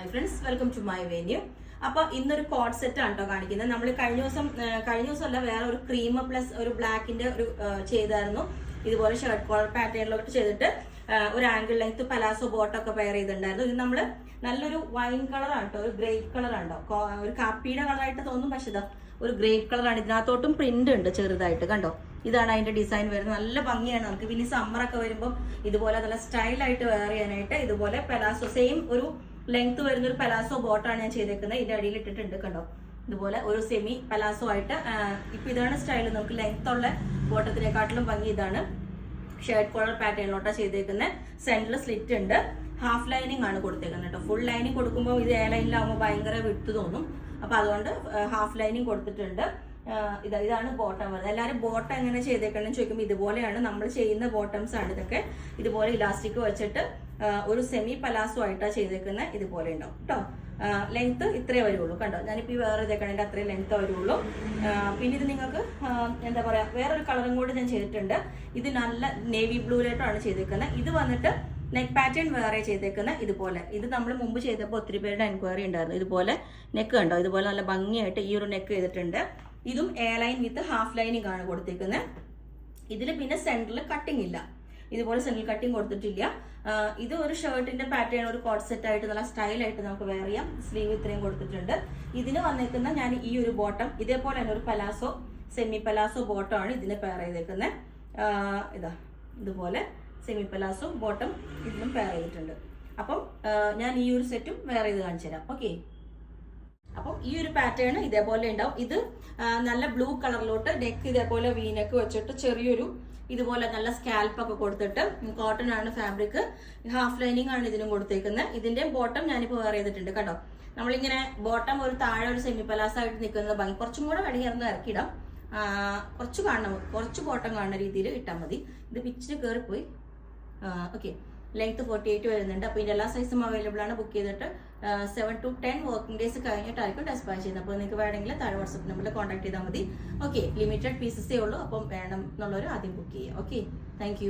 Hi friends, welcome to my venue. അപ്പൊ ഇന്നൊരു code set ആണ് കേട്ടോ കാണിക്കുന്നത്. നമ്മൾ കഴിഞ്ഞ ദിവസം അല്ല, വേറെ ഒരു ക്രീം പ്ലസ് ഒരു ബ്ലാക്കിന്റെ ഒരു ചെയ്തായിരുന്നു. ഇതുപോലെ ഷർട്ട് കോളർ പാറ്റേണിലോട്ട് ചെയ്തിട്ട് ഒരു ആംഗിൾ ലെങ്ത് പലാസോ ബോട്ടൊക്കെ പെയർ ചെയ്തിട്ടുണ്ടായിരുന്നു. ഇത് നമ്മള് നല്ലൊരു വൈൻ കളറാണ് കേട്ടോ, ഒരു ഗ്രേപ്പ് കളർ ഉണ്ടോ, ഒരു കാപ്പിയുടെ കളറായിട്ട് തോന്നും, പക്ഷെ ഇതാ ഒരു ഗ്രേപ്പ് കളറാണ്. ഇതിനകത്തോട്ടും പ്രിന്റ് ഉണ്ട് ചെറുതായിട്ട്, കണ്ടോ. ഇതാണ് അതിന്റെ ഡിസൈൻ വരുന്നത്. നല്ല ഭംഗിയാണ്. നമുക്ക് പിന്നെ സമ്മറൊക്കെ വരുമ്പോൾ ഇതുപോലെ നല്ല സ്റ്റൈലായിട്ട് വെയർ ചെയ്യാനായിട്ട് ഇതുപോലെ പലാസോ സെയിം ഒരു ലെങ്ത് വരുന്ന ഒരു പലാസോ ബോട്ടാണ് ഞാൻ ചെയ്തേക്കുന്നത്. ഇതിന്റെ അടിയിൽ ഇട്ടിട്ടുണ്ട്, കണ്ടോ. ഇതുപോലെ ഒരു സെമി പലാസോ ആയിട്ട് ഇപ്പൊ ഇതാണ് സ്റ്റൈൽ. നമുക്ക് ലെങ്ത് ഉള്ള ബോട്ടത്തിനെക്കാട്ടിലും ഭംഗി ഇതാണ്. ഷർട്ട് കോളർ പാറ്റേണിലോട്ടാണ് ചെയ്തേക്കുന്നത്. സെന്ററിൽ സ്ലിറ്റ് ഉണ്ട്. ഹാഫ് ലൈനിങ് ആണ് കൊടുത്തേക്കുന്നത് കേട്ടോ. ഫുൾ ലൈനിങ് കൊടുക്കുമ്പോൾ ഇത് എ ലൈനിലാവുമ്പോൾ ഭയങ്കര വിട്ട് തോന്നും. അപ്പൊ അതുകൊണ്ട് ഹാഫ് ലൈനിങ് കൊടുത്തിട്ടുണ്ട്. ഇതാണ് ബോട്ടം വരുന്നത്. എല്ലാവരും ബോട്ടം എങ്ങനെ ചെയ്തേക്കണമെന്ന് ചോദിക്കുമ്പോൾ ഇതുപോലെയാണ് നമ്മൾ ചെയ്യുന്ന ബോട്ടംസ് ആണ് ഇതൊക്കെ. ഇതുപോലെ ഇലാസ്റ്റിക് വെച്ചിട്ട് ഒരു സെമി പലാസോ ആയിട്ടാണ് ചെയ്തേക്കുന്നത്. ഇതുപോലെ ഉണ്ടാവും കേട്ടോ. ലെങ്ത് ഇത്രേ വരുള്ളൂ, കണ്ടോ. ഞാനിപ്പോൾ ഈ വേറെ ഇതേക്കണേൻ്റെ അത്രയും ലെങ്ത് വരുള്ളൂ. പിന്നെ ഇത് നിങ്ങൾക്ക് എന്താ പറയാ, വേറൊരു കളറും കൂടി ഞാൻ ചെയ്തിട്ടുണ്ട്. ഇത് നല്ല നേവി ബ്ലൂയിലോട്ടാണ് ചെയ്തേക്കുന്നത്. ഇത് വന്നിട്ട് നെക്ക് പാറ്റേൺ വേറെ ചെയ്തേക്കുന്നത്. ഇതുപോലെ ഇത് നമ്മൾ മുമ്പ് ചെയ്തപ്പോൾ ഒത്തിരി പേരുടെ എൻക്വയറി ഉണ്ടായിരുന്നു. ഇതുപോലെ നെക്ക് കണ്ടോ, ഇതുപോലെ നല്ല ഭംഗിയായിട്ട് ഈ ഒരു നെക്ക് ചെയ്തിട്ടുണ്ട്. ഇതും A line with half lining ആണ് കൊടുത്തേക്കുന്നത്. ഇതിൽ പിന്നെ സെന്ററിൽ കട്ടിങ് ഇല്ല, ഇതുപോലെ സെന്ററിൽ കട്ടിങ് കൊടുത്തിട്ടില്ല. ഇത് ഒരു ഷർട്ടിന്റെ പാറ്റേൺ, ഒരു കോട്ട് സെറ്റ് ആയിട്ട് നല്ല സ്റ്റൈലായിട്ട് നമുക്ക് വെയർ ചെയ്യാം. സ്ലീവ് ഇത്രയും കൊടുത്തിട്ടുണ്ട്. ഇതിന് വന്നേക്കുന്ന ഞാൻ ഈ ഒരു ബോട്ടം ഇതേപോലെ തന്നെ ഒരു പലാസോ സെമി പലാസോ ബോട്ടം ആണ് ഇതിന് പെയർ ചെയ്തേക്കുന്നത്. ഇതുപോലെ സെമി പലാസോ ബോട്ടം ഇതിനും പെയർ ചെയ്തിട്ടുണ്ട്. അപ്പം ഞാൻ ഈ ഒരു സെറ്റും വെയർ ചെയ്ത് കാണിച്ചു തരാം. ഓക്കെ, അപ്പം ഈ ഒരു പാറ്റേൺ ഇതേപോലെ ഉണ്ടാവും. ഇത് നല്ല ബ്ലൂ കളറിലോട്ട് നെക്ക് ഇതേപോലെ വീനെക്ക് വെച്ചിട്ട് ചെറിയൊരു ഇതുപോലെ നല്ല സ്കാൽപ്പ് ഒക്കെ കൊടുത്തിട്ട്, കോട്ടൺ ആണ് ഫാബ്രിക്, ഹാഫ് ലൈനിങ് ആണ് ഇതിനും കൊടുത്തേക്കുന്നത്. ഇതിന്റെ ബോട്ടം ഞാനിപ്പോൾ വെയർ ചെയ്തിട്ടുണ്ട്, കേട്ടോ. നമ്മളിങ്ങനെ ബോട്ടം ഒരു താഴെ ഒരു സെമി പലാസ ആയിട്ട് നിൽക്കുന്നത് ഭംഗി. കുറച്ചും കൂടെ വേണമെങ്കിൽ ഇറക്കിയിടാം. കുറച്ച് ബോട്ടം കാണുന്ന രീതിയിൽ ഇട്ടാൽ മതി. ഇത് പിച്ചിന് കയറിപ്പോയി. ഓക്കെ, ലെങ്ത് 48 വരുന്നുണ്ട്. അപ്പോൾ ഇതിന്റെ എല്ലാ സൈസും അവൈലബിൾ ആണ്. ബുക്ക് ചെയ്തിട്ട് 7 to 10 വർക്കിംഗ് ഡേയ്സ് കഴിഞ്ഞിട്ടായിരിക്കും ഡെസ്പാച്ച് ചെയ്യുന്നത്. അപ്പോൾ നിങ്ങൾക്ക് വേണമെങ്കിൽ താഴെ വാട്സ്ആപ്പ് നമ്പറിൽ കോൺടാക്ട് ചെയ്താൽ മതി. ഓക്കെ, ലിമിറ്റഡ് പീസസേ ഉള്ളൂ. അപ്പം വേണം എന്നുള്ളവർ ആദ്യം ബുക്ക് ചെയ്യുക. Okay, thank